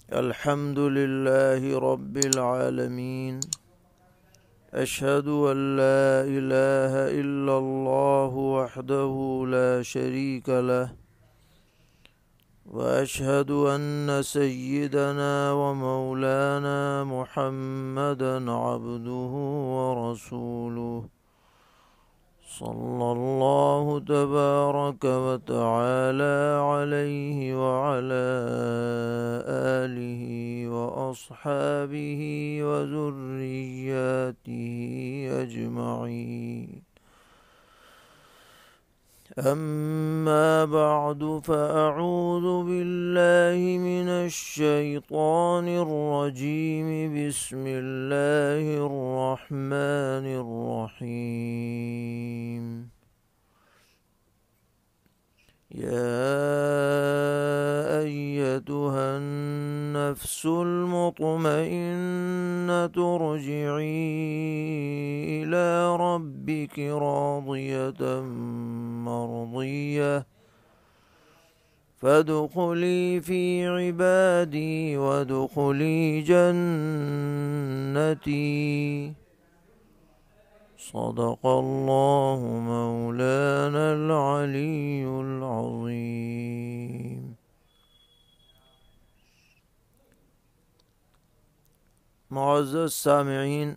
الحمد لله رب العالمين. أشهد أن لا إله إلا الله وحده لا شريك له، وأشهد أن سيدنا ومولانا محمدا عبده ورسوله، صلى الله تبارك وتعالى عليه وعلى آله وأصحابه وذرياته أجمعين. أما بعد، فأعوذ بالله من الشيطان الرجيم. بسم الله الرحمن الرحيم. يا أيتها النفس المطمئنة ارجعي إلى ربك راضية مرضية فادخلي في عبادي وادخلي جنتي. صدق الله مولانا العلي العظيم. معزز سامعین،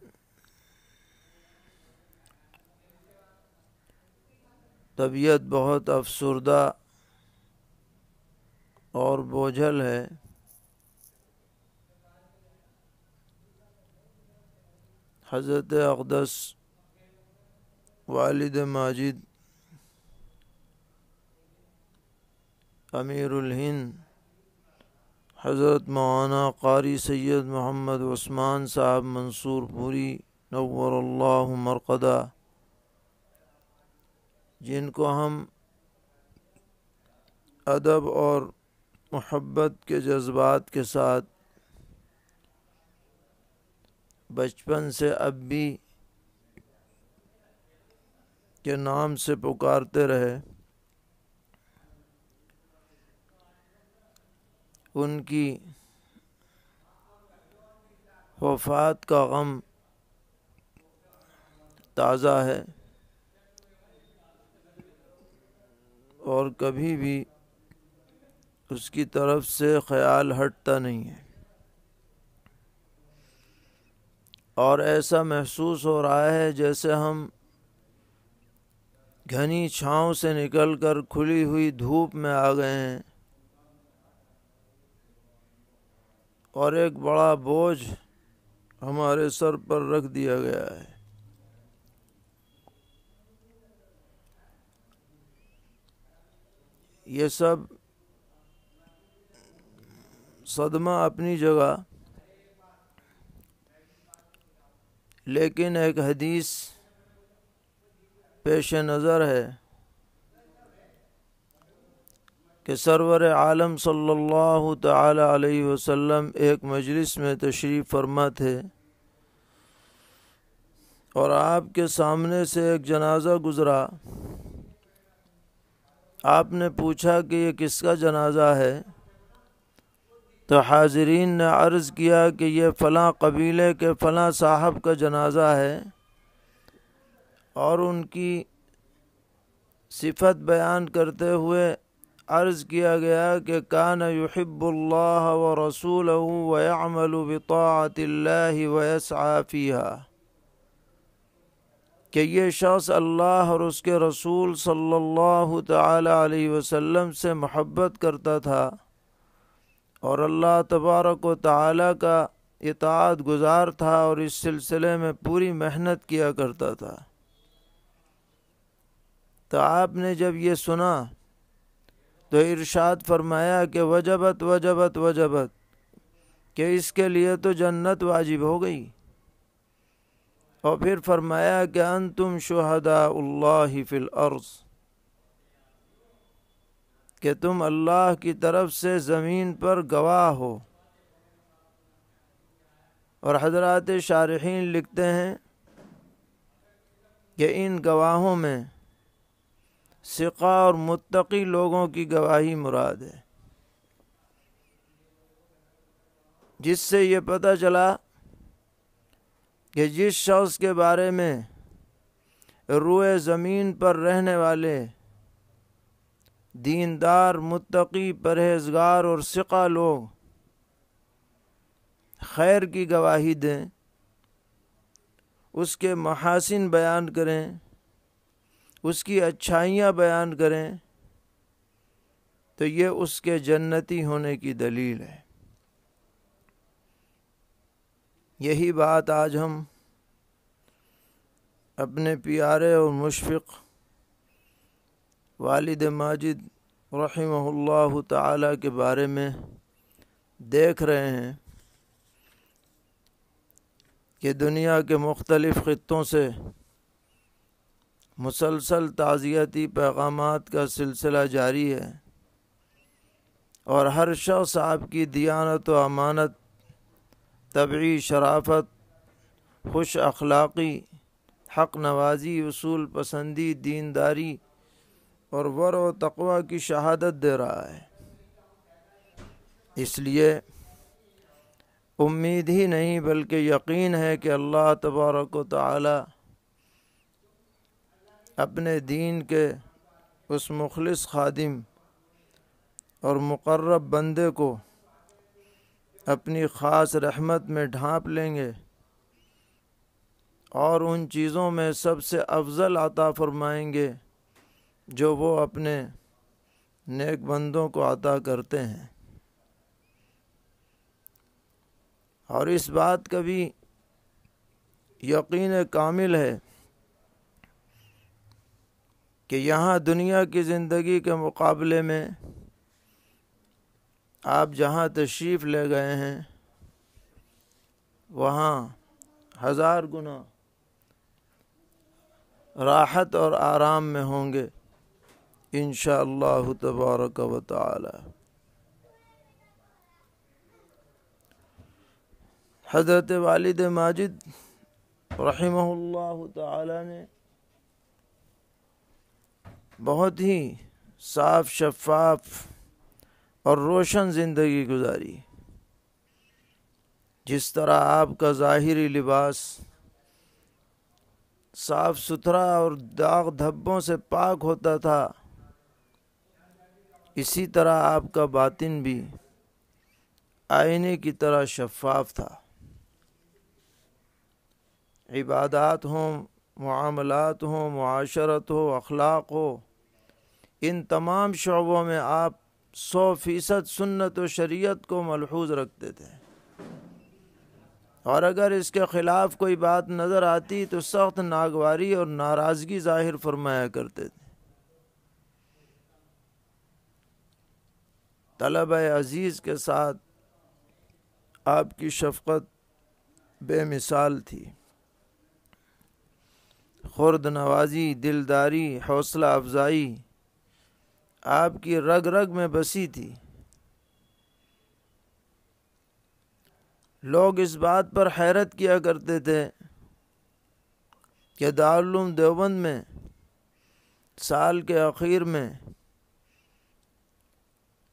طبیعت بہت افسردہ اور بوجھل ہے. حضرت اقدس والد ماجد امیر الہند حضرت مولانا قاری سید محمد عثمان صاحب منصور پوری نور اللہ مرقدہ، جن کو ہم ادب اور محبت کے جذبات کے ساتھ بچپن سے اب بھی کے نام سے پکارتے رہے، ان کی وفات کا غم تازہ ہے اور کبھی بھی اس کی طرف سے خیال ہٹتا نہیں ہے، اور ایسا محسوس ہو رہا ہے جیسے ہم گھنی چھاؤں سے نکل کر کھلی ہوئی دھوپ میں آ گئے ہیں اور ایک بڑا بوجھ ہمارے سر پر رکھ دیا گیا ہے. یہ سب صدمہ اپنی جگہ، لیکن ایک حدیث پیش نظر ہے کہ سرور عالم صلی اللہ تعالی علیہ وسلم ایک مجلس میں تشریف فرما تھے اور آپ کے سامنے سے ایک جنازہ گزرا. آپ نے پوچھا کہ یہ کس کا جنازہ ہے؟ تو حاضرین نے عرض کیا کہ یہ فلاں قبیلے کے فلاں صاحب کا جنازہ ہے، اور ان کی صفت بیان کرتے ہوئے عرض کیا گیا کہ کان یحب اللہ ورسولہ ویعمل بطاعت اللہ ویسعی فیہا، کہ یہ شخص اللہ اور اس کے رسول صلی اللہ تعالی علیہ وسلم سے محبت کرتا تھا اور اللہ تبارک و تعالی کا اطاعت گزار تھا اور اس سلسلے میں پوری محنت کیا کرتا تھا. تو آپ نے جب یہ سنا تو ارشاد فرمایا کہ وجبت وجبت وجبت، کہ اس کے لیے تو جنت واجب ہو گئی. اور پھر فرمایا کہ انتم شہداء اللہ فی الارض، کہ تم اللہ کی طرف سے زمین پر گواہ ہو. اور حضرات شارحین لکھتے ہیں کہ ان گواہوں میں ثقہ اور متقی لوگوں کی گواہی مراد ہے. جس سے یہ پتہ چلا کہ جس شخص کے بارے میں روئے زمین پر رہنے والے دیندار، متقی، پرہیزگار اور ثقہ لوگ خیر کی گواہی دیں، اس کے محاسن بیان کریں، اس کی اچھائیاں بیان کریں، تو یہ اس کے جنتی ہونے کی دلیل ہے۔ یہی بات آج ہم اپنے پیارے اور مشفق والد ماجد رحمہ اللہ تعالی کے بارے میں دیکھ رہے ہیں کہ دنیا کے مختلف خطوں سے مسلسل تعزیتی پیغامات کا سلسلہ جاری ہے، اور ہر شخص آپ کی دیانت و امانت، طبعی شرافت، خوش اخلاقی، حق نوازی، اصول پسندی، دینداری اور ورع و تقوی کی شہادت دے رہا ہے۔ اس لیے امید ہی نہیں بلکہ یقین ہے کہ اللہ تبارک و تعالی اپنے دین کے اس مخلص خادم اور مقرب بندے کو اپنی خاص رحمت میں ڈھانپ لیں گے، اور ان چیزوں میں سب سے افضل عطا فرمائیں گے جو وہ اپنے نیک بندوں کو عطا کرتے ہیں۔ اور اس بات کا بھی یقین کامل ہے کہ یہاں دنیا کی زندگی کے مقابلے میں آپ جہاں تشریف لے گئے ہیں وہاں 1000 گنا راحت اور آرام میں ہوں گے انشاءاللہ تبارک و تعالی۔ حضرت والد ماجد رحمہ اللہ تعالی نے بہت ہی صاف، شفاف اور روشن زندگی گزاری۔ جس طرح آپ کا ظاہری لباس صاف ستھرا اور داغ دھبوں سے پاک ہوتا تھا، اسی طرح آپ کا باطن بھی آئینے کی طرح شفاف تھا۔ عبادات ہوں، معاملات ہوں، معاشرت ہو، اخلاق ہو، ان تمام شعبوں میں آپ 100% سنت و شریعت کو ملحوظ رکھتے تھے، اور اگر اس کے خلاف کوئی بات نظر آتی تو سخت ناگواری اور ناراضگی ظاہر فرمایا کرتے تھے۔ طلبہ عزیز کے ساتھ آپ کی شفقت بے مثال تھی، خرد نوازی، دلداری، حوصلہ افزائی آپ کی رگ رگ میں بسی تھی۔ لوگ اس بات پر حیرت کیا کرتے تھے کہ دارالعلوم دیوبند میں سال کے اخیر میں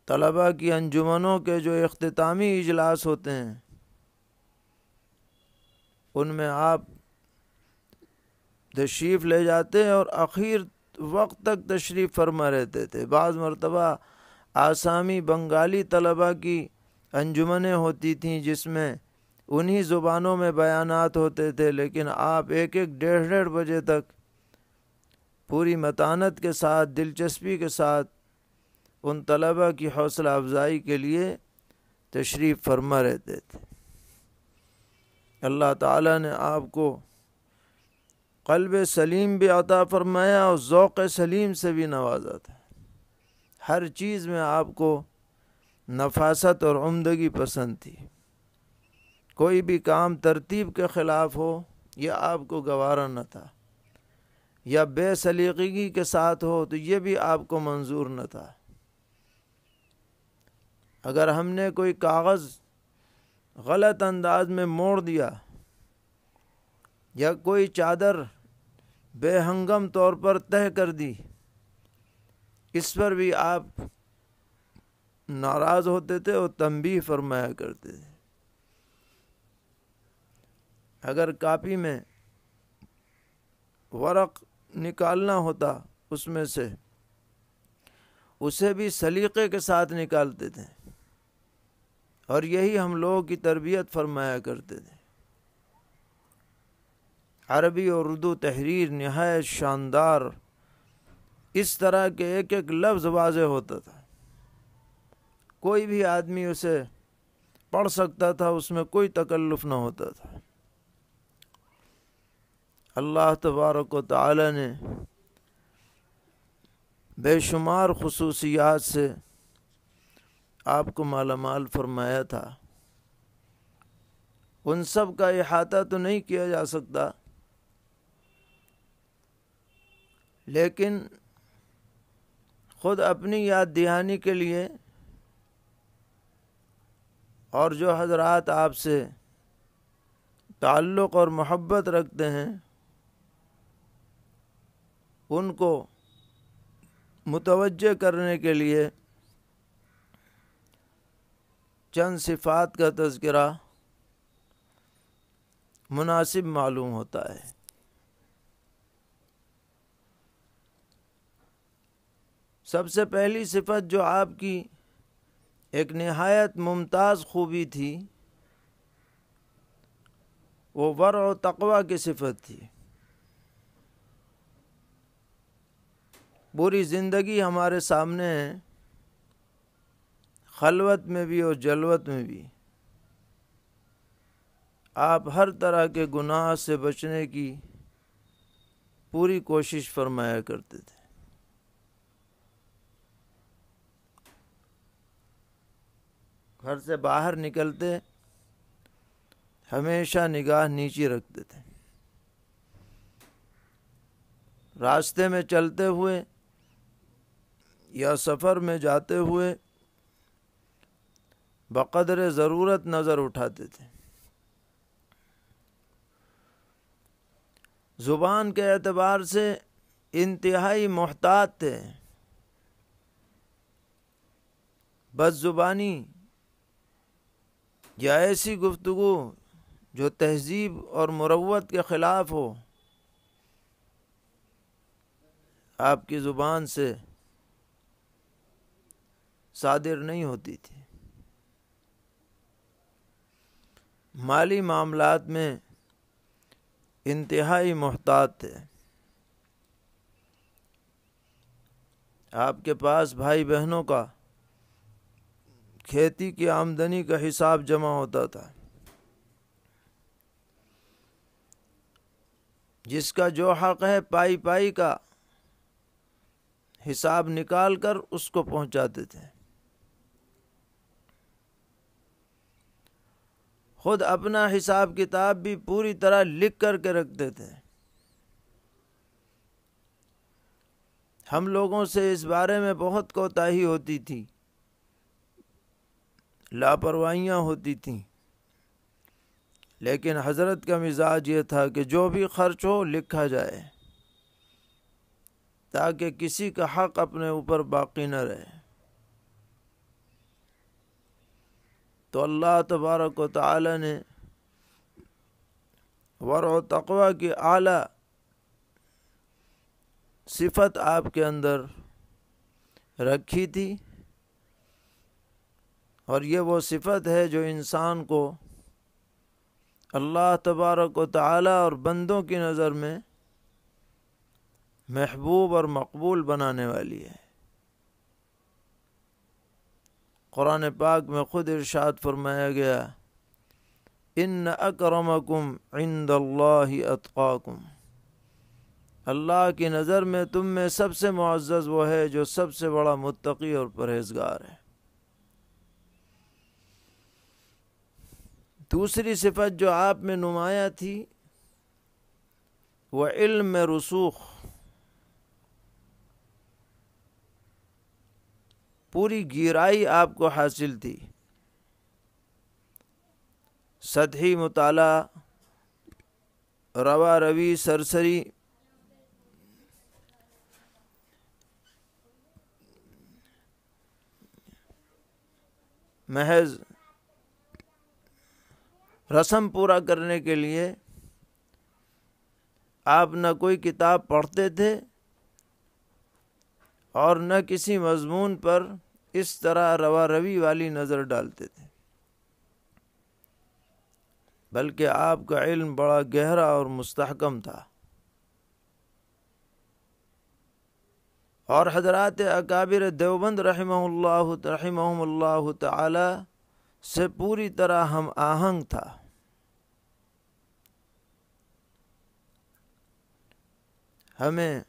طلباء کی انجمنوں کے جو اختتامی اجلاس ہوتے ہیں ان میں آپ تشریف لے جاتے اور اخیر وقت تک تشریف فرما رہتے تھے۔ بعض مرتبہ آسامی بنگالی طلباء کی انجمنیں ہوتی تھیں جس میں انہی زبانوں میں بیانات ہوتے تھے، لیکن آپ 1-1 بجے تک پوری متانت کے ساتھ، دلچسپی کے ساتھ ان طلباء کی حوصلہ افزائی کے لیے تشریف فرما رہتے تھے۔ اللہ تعالیٰ نے آپ کو قلب سلیم بھی عطا فرمایا اور ذوق سلیم سے بھی نوازا تھا۔ ہر چیز میں آپ کو نفاست اور عمدگی پسند تھی۔ کوئی بھی کام ترتیب کے خلاف ہو یہ آپ کو گوارا نہ تھا، یا بے سلیقگی کے ساتھ ہو تو یہ بھی آپ کو منظور نہ تھا۔ اگر ہم نے کوئی کاغذ غلط انداز میں موڑ دیا یا کوئی چادر بے ہنگم طور پر تہہ کر دی، اس پر بھی آپ ناراض ہوتے تھے اور تنبیہ فرمایا کرتے تھے۔ اگر کاپی میں ورق نکالنا ہوتا اس میں سے اسے بھی سلیقے کے ساتھ نکالتے تھے، اور یہی ہم لوگوں کی تربیت فرمایا کرتے تھے۔ عربی اور اردو تحریر نہایت شاندار، اس طرح کے ایک ایک لفظ واضح ہوتا تھا، کوئی بھی آدمی اسے پڑھ سکتا تھا، اس میں کوئی تکلف نہ ہوتا تھا۔ اللہ تبارک و تعالی نے بے شمار خصوصیات سے آپ کو مالا مال فرمایا تھا، ان سب کا احاطہ تو نہیں کیا جا سکتا، لیکن خود اپنی یاد دہانی کے لیے اور جو حضرات آپ سے تعلق اور محبت رکھتے ہیں ان کو متوجہ کرنے کے لیے چند صفات کا تذکرہ مناسب معلوم ہوتا ہے۔ سب سے پہلی صفت جو آپ کی ایک نہایت ممتاز خوبی تھی وہ ورع و تقوی کی صفت تھی۔ پوری زندگی ہمارے سامنے ہے، خلوت میں بھی اور جلوت میں بھی آپ ہر طرح کے گناہ سے بچنے کی پوری کوشش فرمایا کرتے تھے۔ گھر سے باہر نکلتے ہمیشہ نگاہ نیچی رکھتے تھے، راستے میں چلتے ہوئے یا سفر میں جاتے ہوئے بقدر ضرورت نظر اٹھاتے تھے۔ زبان کے اعتبار سے انتہائی محتاط تھے، بد زبانی یا ایسی گفتگو جو تہذیب اور مروت کے خلاف ہو آپ کی زبان سے صادر نہیں ہوتی تھی۔ مالی معاملات میں انتہائی محتاط تھے۔ آپ کے پاس بھائی بہنوں کا کھیتی کی آمدنی کا حساب جمع ہوتا تھا، جس کا جو حق ہے پائی پائی کا حساب نکال کر اس کو پہنچاتے تھے۔ خود اپنا حساب کتاب بھی پوری طرح لکھ کر کے رکھتے تھے۔ ہم لوگوں سے اس بارے میں بہت کوتاہی ہوتی تھی، لاپرواہیاں ہوتی تھیں، لیکن حضرت کا مزاج یہ تھا کہ جو بھی خرچ ہو لکھا جائے تاکہ کسی کا حق اپنے اوپر باقی نہ رہے۔ تو اللہ تبارک و تعالی نے ورع و تقوی کی اعلیٰ صفت آپ کے اندر رکھی تھی، اور یہ وہ صفت ہے جو انسان کو اللہ تبارک و تعالی اور بندوں کی نظر میں محبوب اور مقبول بنانے والی ہے۔ قرآن پاک میں خود ارشاد فرمایا گیا، ان اکرمکم عند اللہ اتقاکم، اللہ کی نظر میں تم میں سب سے معزز وہ ہے جو سب سے بڑا متقی اور پرہیزگار ہے۔ دوسری صفت جو آپ میں نمایاں تھی وہ علم میں رسوخ، پوری گہرائی آپ کو حاصل تھی۔ سطحی مطالعہ، روا روی، سرسری محض رسم پورا کرنے کے لیے آپ نہ کوئی کتاب پڑھتے تھے اور نہ کسی مضمون پر اس طرح روا روی والی نظر ڈالتے تھے، بلکہ آپ کا علم بڑا گہرا اور مستحکم تھا، اور حضرات اکابر دیوبند رحمہم اللہ تعالی سے پوری طرح ہم آہنگ تھا۔ ہمیں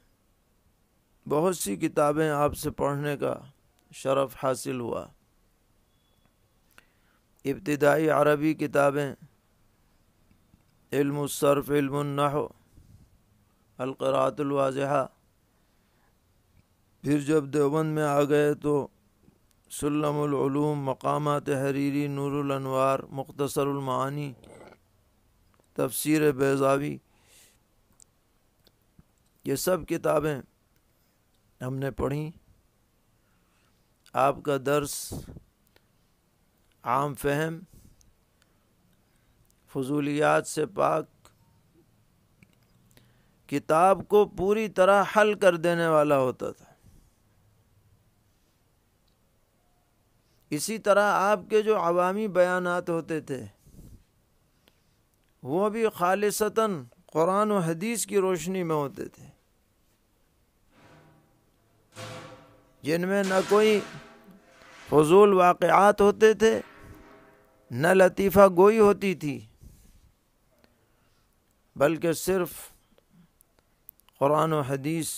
بہت سی کتابیں آپ سے پڑھنے کا شرف حاصل ہوا۔ ابتدائی عربی کتابیں، علم الصرف، علم النحو، القراءۃ الواضحہ، پھر جب دیوبند میں آ گئے تو سلم العلوم، مقامات حریری، نور الانوار، مختصر المعانی، تفسیر بیضاوی، یہ سب کتابیں ہم نے پڑھیں۔ آپ کا درس عام فہم، فضولیات سے پاک، کتاب کو پوری طرح حل کر دینے والا ہوتا تھا۔ اسی طرح آپ کے جو عوامی بیانات ہوتے تھے وہ بھی خالصتاً قرآن و حدیث کی روشنی میں ہوتے تھے، جن میں نہ کوئی فضول واقعات ہوتے تھے، نہ لطیفہ گوئی ہوتی تھی، بلکہ صرف قرآن و حدیث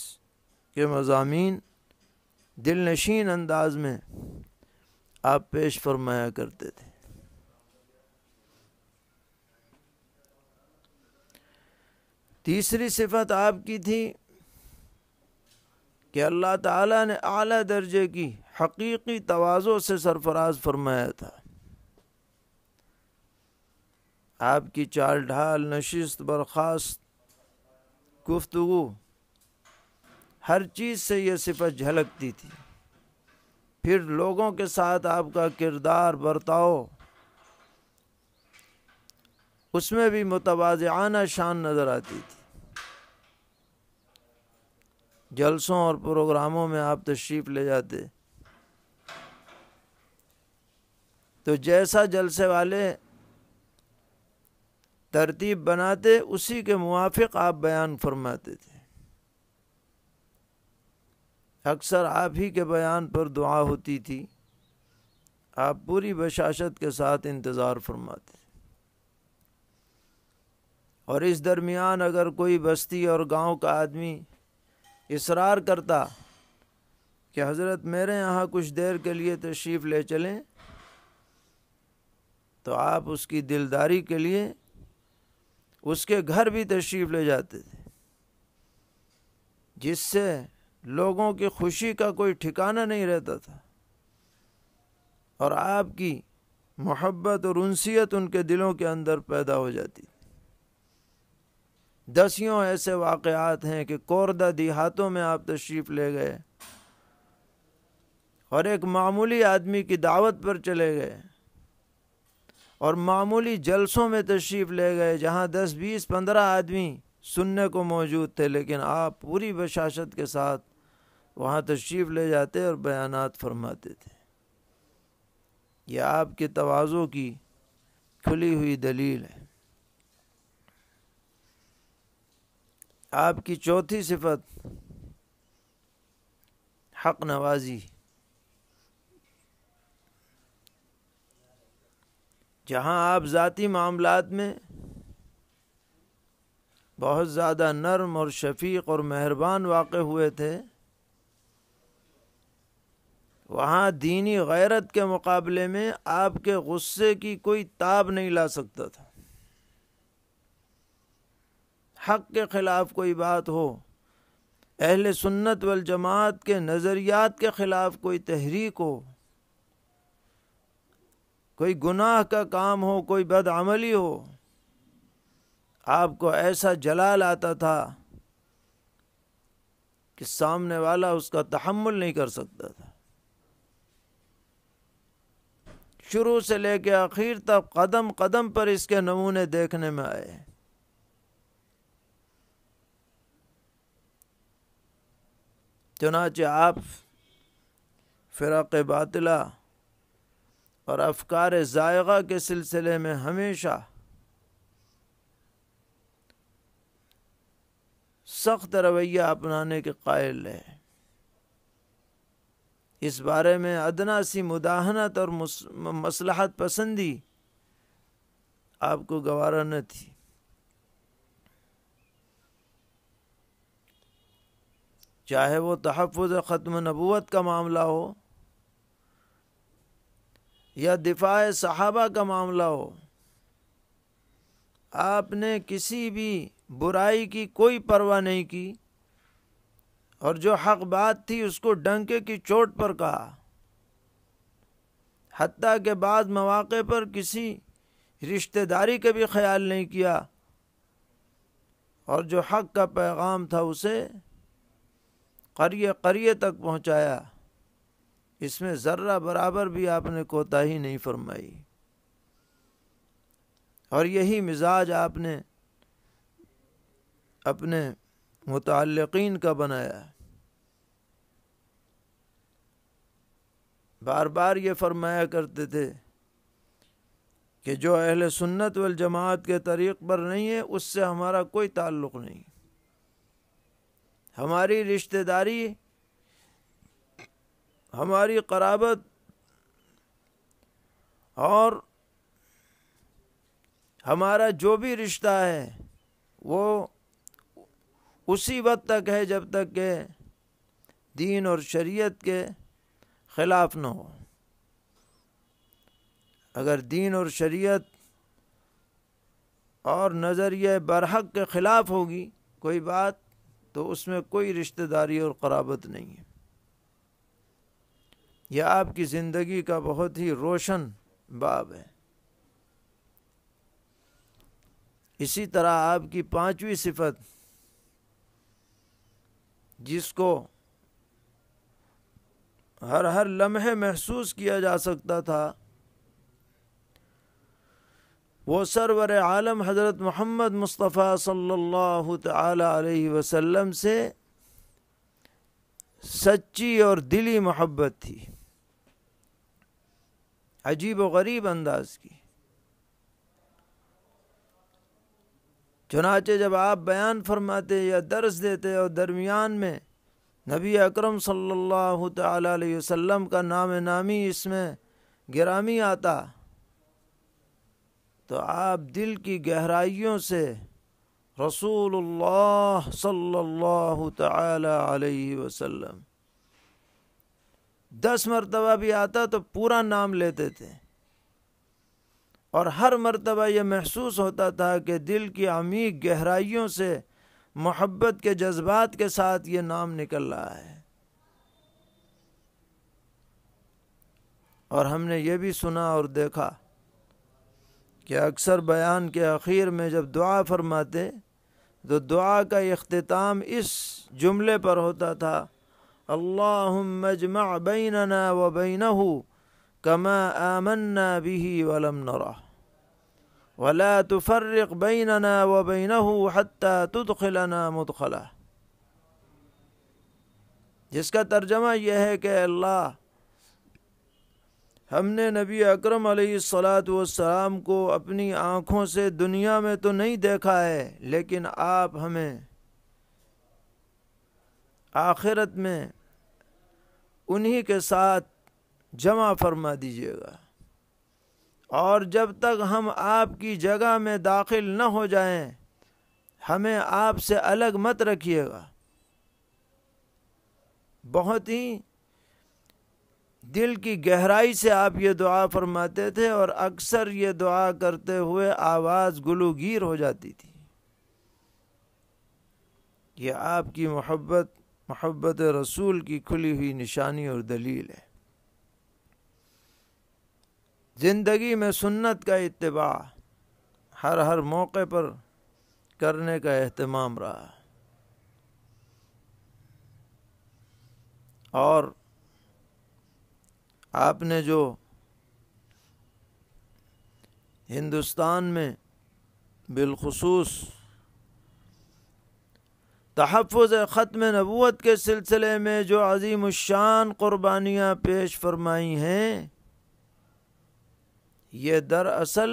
کے مضامین دل نشین انداز میں آپ پیش فرمایا کرتے تھے۔ تیسری صفت آپ کی تھی کہ اللہ تعالیٰ نے اعلیٰ درجے کی حقیقی تواضع سے سرفراز فرمایا تھا۔ آپ کی چال ڈھال، نشست برخاست، گفتگو، ہر چیز سے یہ صفت جھلکتی تھی۔ پھر لوگوں کے ساتھ آپ کا کردار، برتاؤ، اس میں بھی متواضعانہ شان نظر آتی تھی۔ جلسوں اور پروگراموں میں آپ تشریف لے جاتے تو جیسا جلسے والے ترتیب بناتے اسی کے موافق آپ بیان فرماتے تھے۔ اکثر آپ ہی کے بیان پر دعا ہوتی تھی، آپ پوری بشاشت کے ساتھ انتظار فرماتے، اور اس درمیان اگر کوئی بستی اور گاؤں کا آدمی اصرار کرتا کہ حضرت میرے یہاں کچھ دیر کے لیے تشریف لے چلیں، تو آپ اس کی دلداری کے لیے اس کے گھر بھی تشریف لے جاتے تھے، جس سے لوگوں کی خوشی کا کوئی ٹھکانہ نہیں رہتا تھا، اور آپ کی محبت اور انسیت ان کے دلوں کے اندر پیدا ہو جاتی۔ دسیوں ایسے واقعات ہیں کہ کوردہ دیہاتوں میں آپ تشریف لے گئے اور ایک معمولی آدمی کی دعوت پر چلے گئے اور معمولی جلسوں میں تشریف لے گئے جہاں 10 20 15 آدمی سننے کو موجود تھے، لیکن آپ پوری بشاشت کے ساتھ وہاں تشریف لے جاتے اور بیانات فرماتے تھے۔ یہ آپ کے تواضع کی کھلی ہوئی دلیل ہے۔ آپ کی چوتھی صفت حق نوازی۔ جہاں آپ ذاتی معاملات میں بہت زیادہ نرم اور شفیق اور مہربان واقع ہوئے تھے، وہاں دینی غیرت کے مقابلے میں آپ کے غصے کی کوئی تاب نہیں لا سکتا تھا۔ حق کے خلاف کوئی بات ہو، اہل سنت والجماعت کے نظریات کے خلاف کوئی تحریک ہو، کوئی گناہ کا کام ہو، کوئی بد عملی ہو، آپ کو ایسا جلال آتا تھا کہ سامنے والا اس کا تحمل نہیں کر سکتا تھا۔ شروع سے لے کے آخر تک قدم قدم پر اس کے نمونے دیکھنے میں آئے۔ چنانچہ آپ فرق باطلہ اور افکار زائغہ کے سلسلے میں ہمیشہ سخت رویہ اپنانے کے قائل ہے. اس بارے میں ادنا سی مداہنت اور مصلحت پسندی آپ کو گوارا نہ تھی. چاہے وہ تحفظ ختم نبوت کا معاملہ ہو یا دفاع صحابہ کا معاملہ ہو، آپ نے کسی بھی برائی کی کوئی پرواہ نہیں کی اور جو حق بات تھی اس کو ڈنکے کی چوٹ پر کہا. حتیٰ کہ بعض مواقع پر کسی رشتہ داری کا بھی خیال نہیں کیا اور جو حق کا پیغام تھا اسے قریہ قریہ تک پہنچایا. اس میں ذرہ برابر بھی آپ نے کوتاہی نہیں فرمائی، اور یہی مزاج آپ نے اپنے متعلقین کا بنایا. بار بار یہ فرمایا کرتے تھے کہ جو اہل سنت والجماعت کے طریق پر نہیں ہے اس سے ہمارا کوئی تعلق نہیں. ہماری رشتہ داری، ہماری قرابت اور ہمارا جو بھی رشتہ ہے وہ اسی وقت تک ہے جب تک کہ دین اور شریعت کے خلاف نہ ہو. اگر دین اور شریعت اور نظریہ برحق کے خلاف ہوگی کوئی بات، تو اس میں کوئی رشتہ داری اور قرابت نہیں ہے. یہ آپ کی زندگی کا بہت ہی روشن باب ہے. اسی طرح آپ کی 5ویں صفت جس کو ہر لمحے محسوس کیا جا سکتا تھا، وہ سرور عالم حضرت محمد مصطفیٰ صلی اللہ تعالی علیہ وسلم سے سچی اور دلی محبت تھی، عجیب و غریب انداز کی. چنانچہ جب آپ بیان فرماتے یا درس دیتے اور درمیان میں نبی اکرم صلی اللہ تعالی علیہ وسلم کا نام نامی اس میں گرامی آتا تو آپ دل کی گہرائیوں سے رسول اللہ صلی اللہ تعالی علیہ وسلم 10 مرتبہ بھی آتا تو پورا نام لیتے تھے، اور ہر مرتبہ یہ محسوس ہوتا تھا کہ دل کی عمیق گہرائیوں سے محبت کے جذبات کے ساتھ یہ نام نکل رہا ہے. اور ہم نے یہ بھی سنا اور دیکھا کہ اکثر بیان کے اخیر میں جب دعا فرماتے تو دعا کا اختتام اس جملے پر ہوتا تھا: اللہم اجمع بیننا و بینہ کما آمنا به ولم نرہ ولا تفرق بیننا و بینہ حتی تدخلنا مدخلہ. جس کا ترجمہ یہ ہے کہ اللہ، ہم نے نبی اکرم علیہ الصلاۃ والسلام کو اپنی آنکھوں سے دنیا میں تو نہیں دیکھا ہے، لیکن آپ ہمیں آخرت میں انہی کے ساتھ جمع فرما دیجیے گا، اور جب تک ہم آپ کی جگہ میں داخل نہ ہو جائیں ہمیں آپ سے الگ مت رکھیے گا. بہت ہی دل کی گہرائی سے آپ یہ دعا فرماتے تھے، اور اکثر یہ دعا کرتے ہوئے آواز گلوگیر ہو جاتی تھی. یہ آپ کی محبت رسول کی کھلی ہوئی نشانی اور دلیل ہے. زندگی میں سنت کا اتباع ہر موقع پر کرنے کا اہتمام رہا، اور آپ نے جو ہندوستان میں بالخصوص تحفظ ختم نبوت کے سلسلے میں جو عظیم الشان قربانیاں پیش فرمائی ہیں، یہ دراصل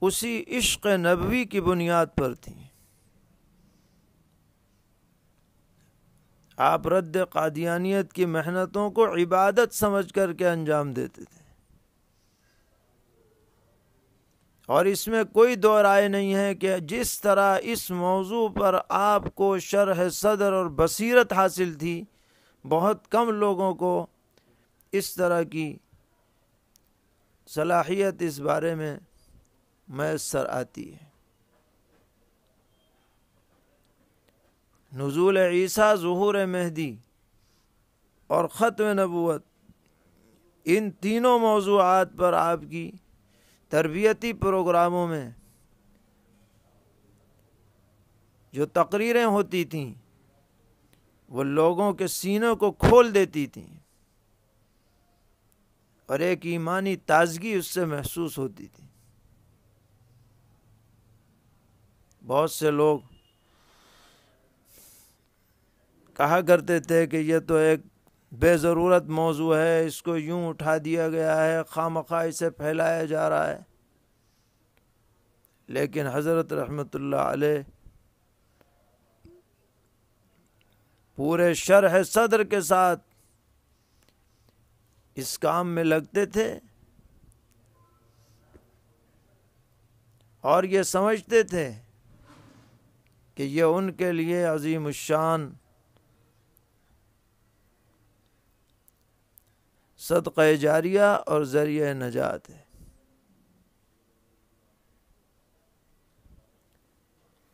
اسی عشق نبوی کی بنیاد پر تھیں۔ آپ رد قادیانیت کی محنتوں کو عبادت سمجھ کر کے انجام دیتے تھے، اور اس میں کوئی دو رائے نہیں ہے کہ جس طرح اس موضوع پر آپ کو شرح صدر اور بصیرت حاصل تھی، بہت کم لوگوں کو اس طرح کی صلاحیت اس بارے میں میسر آتی ہے۔ نزول عیسیٰ، ظہور مہدی اور ختم نبوت، ان تینوں موضوعات پر آپ کی تربیتی پروگراموں میں جو تقریریں ہوتی تھیں وہ لوگوں کے سینوں کو کھول دیتی تھیں، اور ایک ایمانی تازگی اس سے محسوس ہوتی تھی۔ بہت سے لوگ کہا کرتے تھے کہ یہ تو ایک بے ضرورت موضوع ہے، اس کو یوں اٹھا دیا گیا ہے، خواہ اسے پھیلایا جا رہا ہے، لیکن حضرت رحمت اللہ علیہ پورے شرح صدر کے ساتھ اس کام میں لگتے تھے، اور یہ سمجھتے تھے کہ یہ ان کے لیے عظیم الشان صدقہ جاریہ اور ذریعہ نجات ہے۔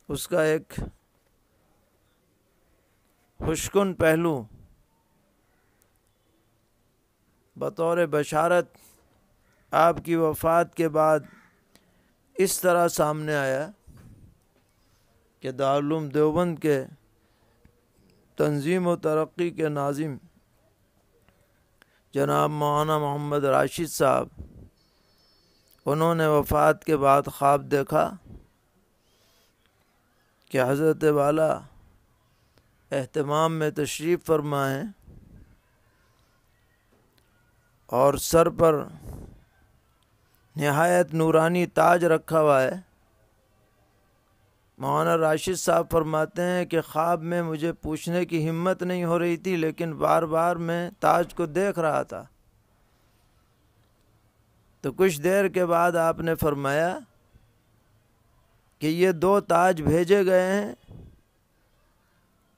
اس کا ایک خوشکن پہلو بطور بشارت آپ کی وفات کے بعد اس طرح سامنے آیا کہ دارالعلوم دیوبند کے تنظیم و ترقی کے ناظم جناب مولانا محمد راشد صاحب، انہوں نے وفات کے بعد خواب دیکھا کہ حضرت والا اہتمام میں تشریف فرما ہیں اور سر پر نہایت نورانی تاج رکھا ہوا ہے۔ مولانا راشد صاحب فرماتے ہیں کہ خواب میں مجھے پوچھنے کی ہمت نہیں ہو رہی تھی، لیکن بار بار میں تاج کو دیکھ رہا تھا۔ تو کچھ دیر کے بعد آپ نے فرمایا کہ یہ 2 تاج بھیجے گئے ہیں،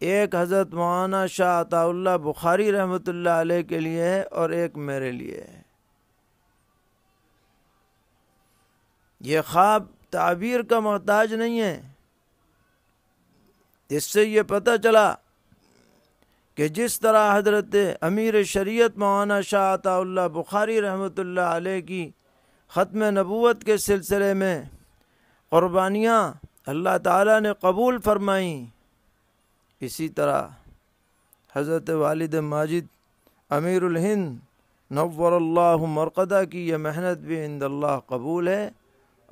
ایک حضرت مولانا شاہ عطا اللہ بخاری رحمۃ اللہ علیہ کے لیے ہے اور ایک میرے لیے ہے۔ یہ خواب تعبیر کا محتاج نہیں ہے، اس سے یہ پتہ چلا کہ جس طرح حضرت امیر شریعت مولانا شاہ عطا اللہ بخاری رحمۃ اللہ علیہ کی ختم نبوت کے سلسلے میں قربانیاں اللہ تعالیٰ نے قبول فرمائیں، اسی طرح حضرت والد ماجد امیر الہند نور اللہ مرقدہ کی یہ محنت بھی عند اللہ قبول ہے،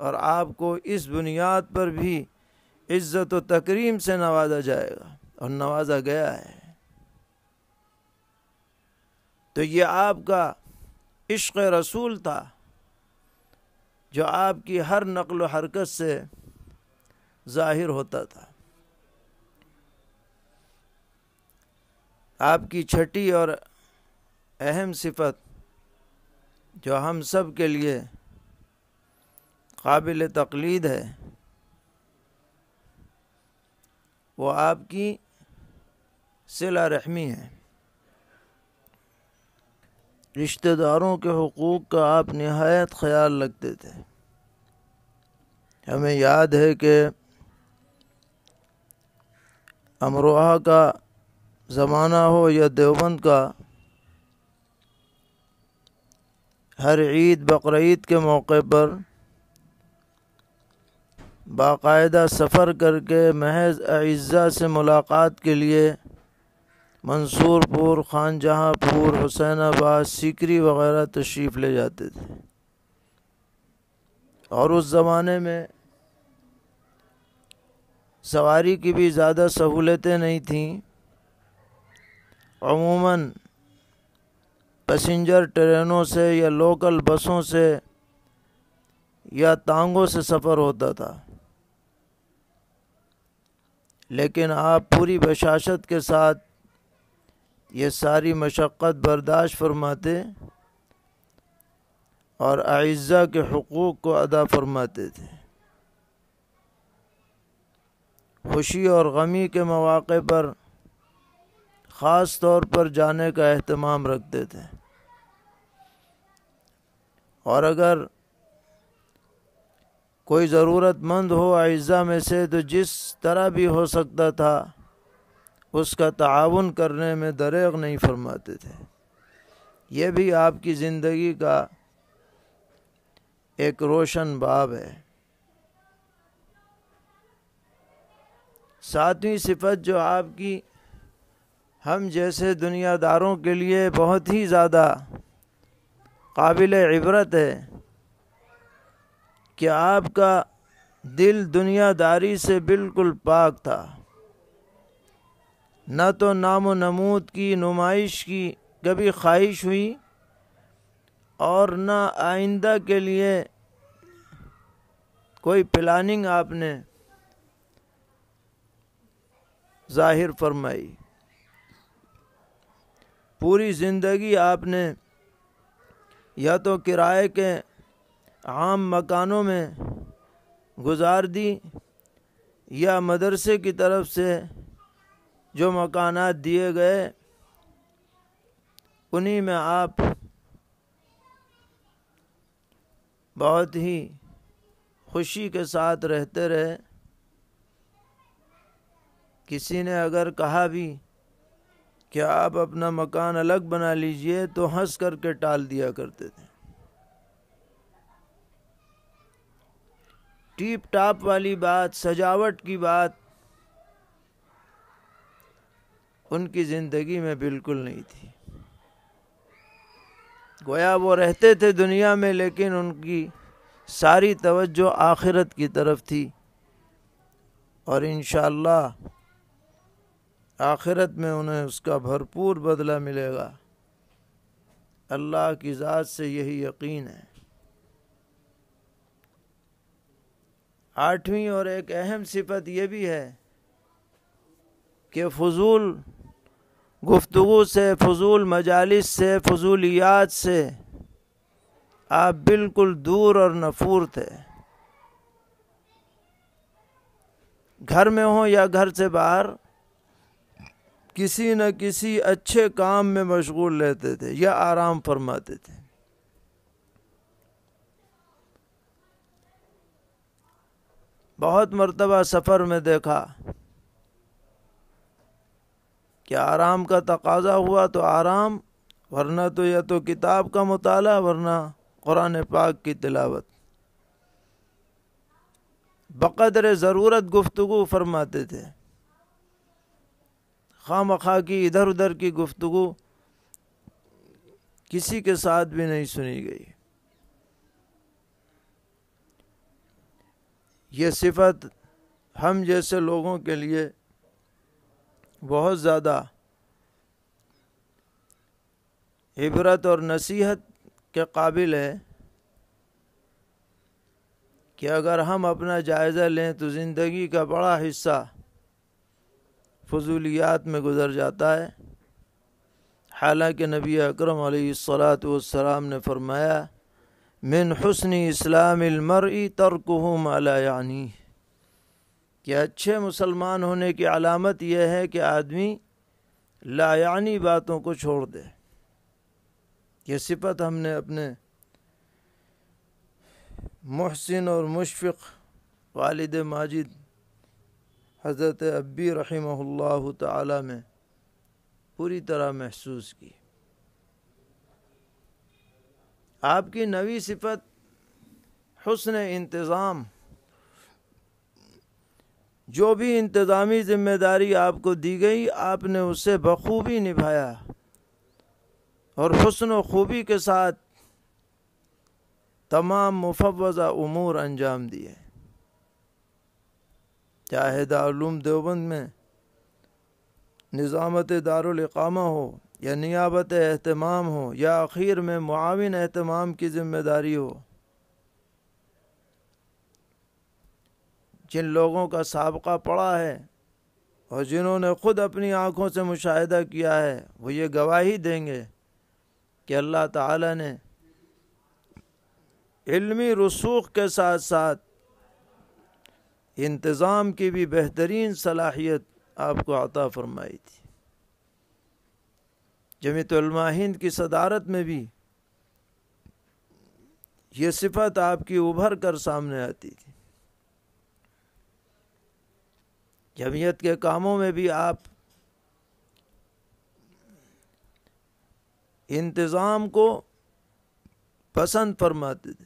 اور آپ کو اس بنیاد پر بھی عزت و تکریم سے نوازا جائے گا، اور نوازا گیا ہے۔ تو یہ آپ کا عشق رسول تھا جو آپ کی ہر نقل و حرکت سے ظاہر ہوتا تھا۔ آپ کی چھٹی اور اہم صفت جو ہم سب کے لیے قابل تقلید ہے، وہ آپ کی صلہ رحمی ہے۔ رشتہ داروں کے حقوق کا آپ نہایت خیال رکھتے تھے۔ ہمیں یاد ہے کہ امروہہ کا زمانہ ہو یا دیوبند کا، ہر عید بقرعید کے موقع پر باقاعدہ سفر کر کے محض اعزاء سے ملاقات کے لیے منصور پور، خان جہاں پور، حسین آباد، سیکری وغیرہ تشریف لے جاتے تھے۔ اور اس زمانے میں سواری کی بھی زیادہ سہولتیں نہیں تھیں، عموماً پیسنجر ٹرینوں سے یا لوکل بسوں سے یا ٹانگوں سے سفر ہوتا تھا، لیکن آپ پوری بشاشت کے ساتھ یہ ساری مشقت برداشت فرماتے اور اعزاء کے حقوق کو ادا فرماتے تھے۔ خوشی اور غمی کے مواقع پر خاص طور پر جانے کا اہتمام رکھتے تھے، اور اگر کوئی ضرورت مند ہو اعزاء میں سے تو جس طرح بھی ہو سکتا تھا اس کا تعاون کرنے میں دریغ نہیں فرماتے تھے۔ یہ بھی آپ کی زندگی کا ایک روشن باب ہے۔ ساتویں صفت جو آپ کی ہم جیسے دنیا داروں کے لیے بہت ہی زیادہ قابل عبرت ہے کہ آپ کا دل دنیا داری سے بالکل پاک تھا، نہ تو نام و نمود کی نمائش کی کبھی خواہش ہوئی اور نہ آئندہ کے لیے کوئی پلاننگ آپ نے ظاہر فرمائی۔ پوری زندگی آپ نے یا تو کرائے کے عام مکانوں میں گزار دی یا مدرسے کی طرف سے جو مکانات دیے گئے انہی میں آپ بہت ہی خوشی کے ساتھ رہتے رہے۔ کسی نے اگر کہا بھی کہ آپ اپنا مکان الگ بنا لیجئے تو ہنس کر کے ٹال دیا کرتے تھے۔ ٹیپ ٹاپ والی بات، سجاوٹ کی بات ان کی زندگی میں بالکل نہیں تھی۔ گویا وہ رہتے تھے دنیا میں لیکن ان کی ساری توجہ آخرت کی طرف تھی، اور انشاءاللہ آخرت میں انہیں اس کا بھرپور بدلہ ملے گا۔ اللہ کی ذات سے یہی یقین ہے۔ آٹھویں اور ایک اہم صفت یہ بھی ہے کہ فضول گفتگو سے، فضول مجالس سے، فضولیات سے آپ بالکل دور اور نفور تھے۔ گھر میں ہوں یا گھر سے باہر کسی نہ کسی اچھے کام میں مشغول رہتے تھے یا آرام فرماتے تھے۔ بہت مرتبہ سفر میں دیکھا کہ آرام کا تقاضا ہوا تو آرام، ورنہ تو یا تو کتاب کا مطالعہ ورنہ قرآن پاک کی تلاوت۔ بقدر ضرورت گفتگو فرماتے تھے، خواہ مخواہ کی ادھر ادھر کی گفتگو کسی کے ساتھ بھی نہیں سنی گئی۔ یہ صفت ہم جیسے لوگوں کے لیے بہت زیادہ عبرت اور نصیحت کے قابل ہے کہ اگر ہم اپنا جائزہ لیں تو زندگی کا بڑا حصہ فضولیات میں گزر جاتا ہے۔ حالانکہ نبی اکرم علیہ الصلاۃ والسلام نے فرمایا من حسن اسلام المرء ترکہ ما لا یعنیہ، کہ اچھے مسلمان ہونے کی علامت یہ ہے کہ آدمی لا یعنی باتوں کو چھوڑ دے۔ یہ صفت ہم نے اپنے محسن اور مشفق والد ماجد حضرت ابی رحمہ اللہ تعالی میں پوری طرح محسوس کی۔ آپ کی نویں صفت حسن انتظام، جو بھی انتظامی ذمہ داری آپ کو دی گئی آپ نے اسے بخوبی نبھایا اور حسن و خوبی کے ساتھ تمام مفوضہ امور انجام دیے۔ چاہے دارالعلوم دیوبند میں نظامت دارالاقامہ ہو یا نیابت اہتمام ہو یا اخیر میں معاون اہتمام کی ذمہ داری ہو، جن لوگوں کا سابقہ پڑا ہے اور جنہوں نے خود اپنی آنکھوں سے مشاہدہ کیا ہے، وہ یہ گواہی دیں گے کہ اللہ تعالیٰ نے علمی رسوخ کے ساتھ ساتھ انتظام کی بھی بہترین صلاحیت آپ کو عطا فرمائی تھی۔ جمعیت علماء ہند کی صدارت میں بھی یہ صفت آپ کی ابھر کر سامنے آتی تھی۔ جمعیت کے کاموں میں بھی آپ انتظام کو پسند فرماتے تھے،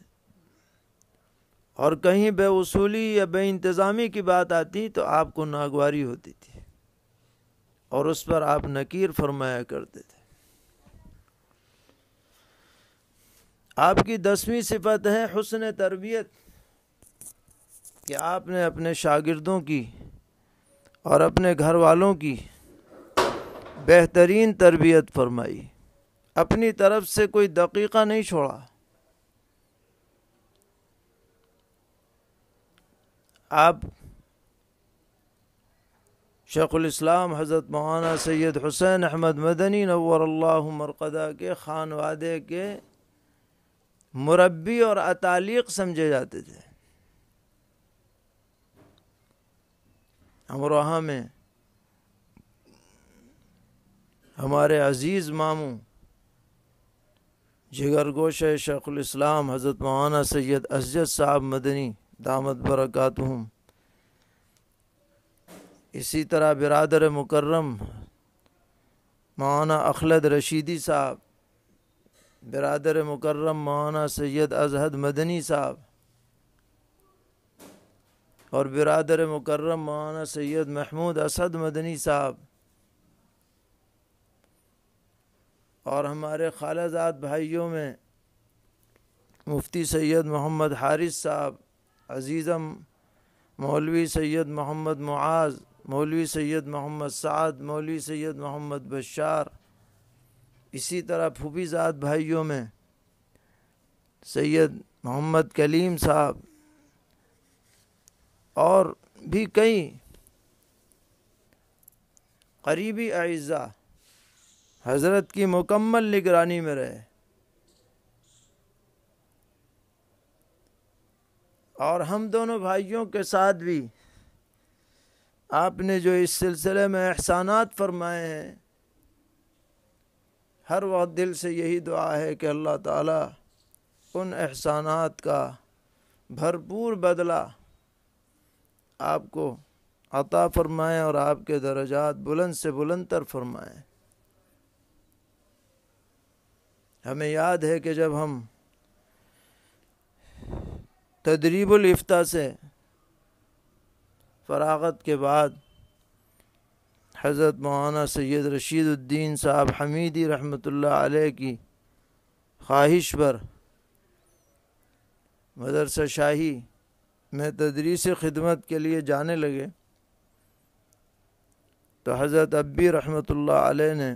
اور کہیں بے اصولی یا بے انتظامی کی بات آتی تو آپ کو ناگواری ہوتی تھی اور اس پر آپ نکیر فرمایا کرتے تھے۔ آپ کی 10ویں صفت ہے حسن تربیت، کہ آپ نے اپنے شاگردوں کی اور اپنے گھر والوں کی بہترین تربیت فرمائی، اپنی طرف سے کوئی دقیقہ نہیں چھوڑا۔ آپ شیخ الاسلام حضرت مولانا سید حسین احمد مدنی نور اللہ مرقدہ کے خانوادے کے مربی اور اتالیق سمجھے جاتے تھے۔ امروہہ میں ہمارے عزیز ماموں جگر گوشہ شیخ الاسلام حضرت مولانا سید اسجد صاحب مدنی دامت برکاتہم، اسی طرح برادر مکرم مولانا اخلد رشیدی صاحب، برادر مکرم مولانا سید ازہد مدنی صاحب، اور برادر مکرم مولانا سید محمود اسد مدنی صاحب، اور ہمارے خالہ زاد بھائیوں میں مفتی سید محمد حارث صاحب، عزیزم مولوی سید محمد معاذ، مولوی سید محمد سعد، مولوی سید محمد بشار، اسی طرح پھوپھی زاد بھائیوں میں سید محمد کلیم صاحب، اور بھی کئی قریبی اعزاء حضرت کی مکمل نگرانی میں رہے، اور ہم دونوں بھائیوں کے ساتھ بھی آپ نے جو اس سلسلے میں احسانات فرمائے ہیں، ہر وقت دل سے یہی دعا ہے کہ اللہ تعالیٰ ان احسانات کا بھرپور بدلہ آپ کو عطا فرمائے اور آپ کے درجات بلند سے بلند تر فرمائے۔ ہمیں یاد ہے کہ جب ہم تدریب الافتاء سے فراغت کے بعد حضرت مولانا سید رشید الدین صاحب حمیدی رحمۃ اللہ علیہ کی خواہش پر مدرسہ شاہی میں تدریس خدمت کے لیے جانے لگے تو حضرت ابی رحمۃ اللہ علیہ نے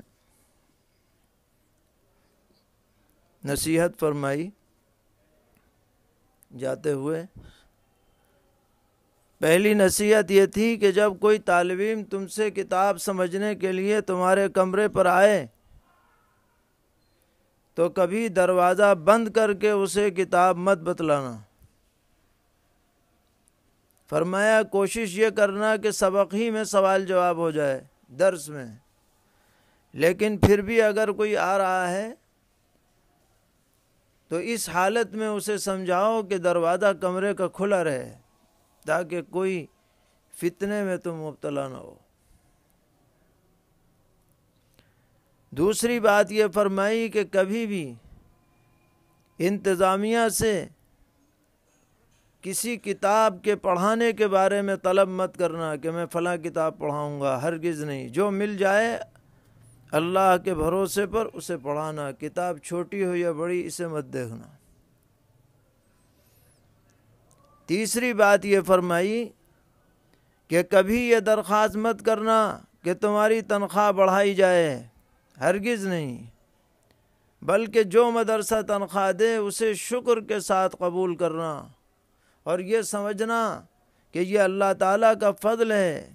نصیحت فرمائی جاتے ہوئے۔ پہلی نصیحت یہ تھی کہ جب کوئی طالب علم تم سے کتاب سمجھنے کے لیے تمہارے کمرے پر آئے تو کبھی دروازہ بند کر کے اسے کتاب مت بتلانا۔ فرمایا کوشش یہ کرنا کہ سبق ہی میں سوال جواب ہو جائے درس میں، لیکن پھر بھی اگر کوئی آ رہا ہے تو اس حالت میں اسے سمجھاؤ کہ دروازہ کمرے کا کھلا رہے تاکہ کوئی فتنے میں تم مبتلا نہ ہو۔ دوسری بات یہ فرمائی کہ کبھی بھی انتظامیہ سے کسی کتاب کے پڑھانے کے بارے میں طلب مت کرنا کہ میں فلاں کتاب پڑھاؤں گا، ہرگز نہیں۔ جو مل جائے اللہ کے بھروسے پر اسے پڑھانا، کتاب چھوٹی ہو یا بڑی اسے مت دیکھنا۔ تیسری بات یہ فرمائی کہ کبھی یہ درخواست مت کرنا کہ تمہاری تنخواہ بڑھائی جائے، ہرگز نہیں، بلکہ جو مدرسہ تنخواہ دے اسے شکر کے ساتھ قبول کرنا، اور یہ سمجھنا کہ یہ اللہ تعالیٰ کا فضل ہے،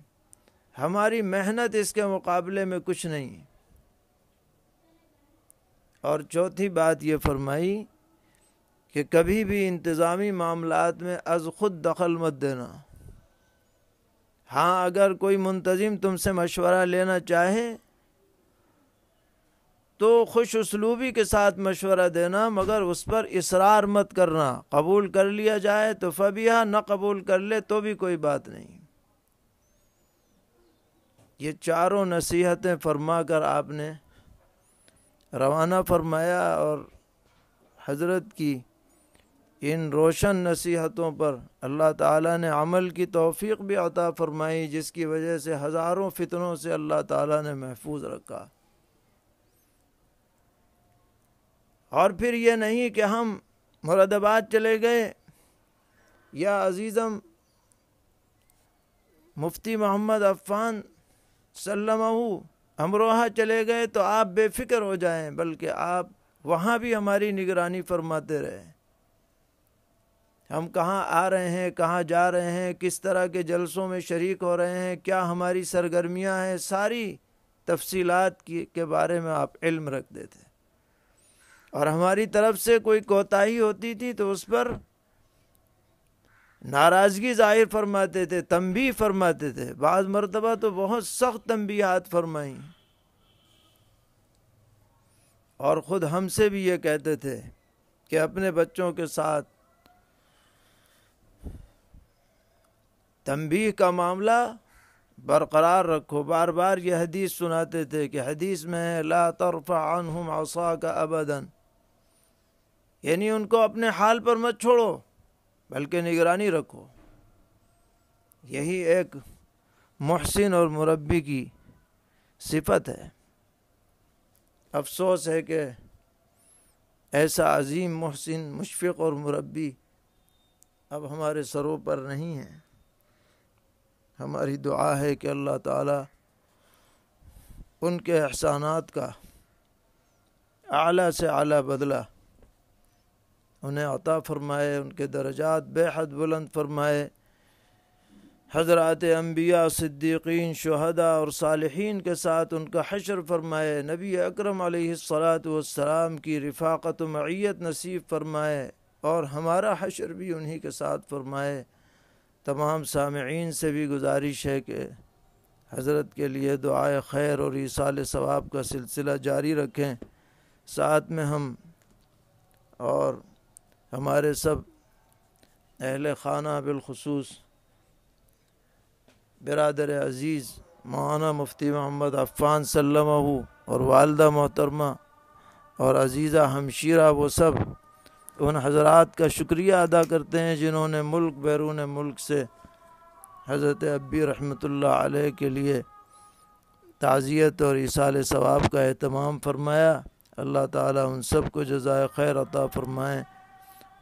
ہماری محنت اس کے مقابلے میں کچھ نہیں۔ اور چوتھی بات یہ فرمائی کہ کبھی بھی انتظامی معاملات میں از خود دخل مت دینا۔ ہاں، اگر کوئی منتظم تم سے مشورہ لینا چاہے تو خوش اسلوبی کے ساتھ مشورہ دینا، مگر اس پر اصرار مت کرنا۔ قبول کر لیا جائے تو فبیہا، نہ قبول کر لے تو بھی کوئی بات نہیں۔ یہ چاروں نصیحتیں فرما کر آپ نے روانہ فرمایا، اور حضرت کی ان روشن نصیحتوں پر اللہ تعالیٰ نے عمل کی توفیق بھی عطا فرمائی، جس کی وجہ سے ہزاروں فتنوں سے اللہ تعالیٰ نے محفوظ رکھا۔ اور پھر یہ نہیں کہ ہم مراد آباد چلے گئے یا عزیزم مفتی محمد عفان سلمہ امروہہ چلے گئے تو آپ بے فکر ہو جائیں، بلکہ آپ وہاں بھی ہماری نگرانی فرماتے رہے۔ ہم کہاں آ رہے ہیں، کہاں جا رہے ہیں، کس طرح کے جلسوں میں شریک ہو رہے ہیں، کیا ہماری سرگرمیاں ہیں، ساری تفصیلات کے بارے میں آپ علم رکھتے تھے، اور ہماری طرف سے کوئی کوتاہی ہوتی تھی تو اس پر ناراضگی ظاہر فرماتے تھے، تنبیہ فرماتے تھے، بعض مرتبہ تو بہت سخت تنبیہات فرمائیں، اور خود ہم سے بھی یہ کہتے تھے کہ اپنے بچوں کے ساتھ تنبیہ کا معاملہ برقرار رکھو۔ بار بار یہ حدیث سناتے تھے کہ حدیث میں ہے لا ترفع عنہم عصاک ابدا، یعنی ان کو اپنے حال پر مت چھوڑو بلکہ نگرانی رکھو۔ یہی ایک محسن اور مربی کی صفت ہے۔ افسوس ہے کہ ایسا عظیم محسن، مشفق اور مربی اب ہمارے سروں پر نہیں ہے۔ ہماری دعا ہے کہ اللہ تعالیٰ ان کے احسانات کا اعلیٰ سے اعلیٰ بدلہ انہیں عطا فرمائے، ان کے درجات بے حد بلند فرمائے، حضرات انبیاء، صدیقین، شہداء اور صالحین کے ساتھ ان کا حشر فرمائے، نبی اکرم علیہ الصلاۃ کی رفاقت و معیت نصیب فرمائے، اور ہمارا حشر بھی انہی کے ساتھ فرمائے۔ تمام سامعین سے بھی گزارش ہے کہ حضرت کے لیے دعائے خیر اور ایصال ثواب کا سلسلہ جاری رکھیں، ساتھ میں ہم اور ہمارے سب اہل خانہ، بالخصوص برادر عزیز مولانا مفتی محمد عفان سلمہ اور والدہ محترمہ اور عزیزہ ہمشیرہ، وہ سب ان حضرات کا شکریہ ادا کرتے ہیں جنہوں نے ملک بیرون ملک سے حضرت ابی رحمۃ اللہ علیہ کے لیے تعزیت اور ایصال ثواب کا اہتمام فرمایا۔ اللہ تعالیٰ ان سب کو جزائے خیر عطا فرمائیں۔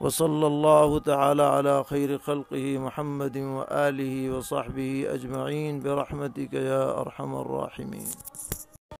وصلی اللہ تعالی علی خیر خلقہ محمد وآلہ وصحبہ اجمعین برحمتک یا ارحم الراحمین۔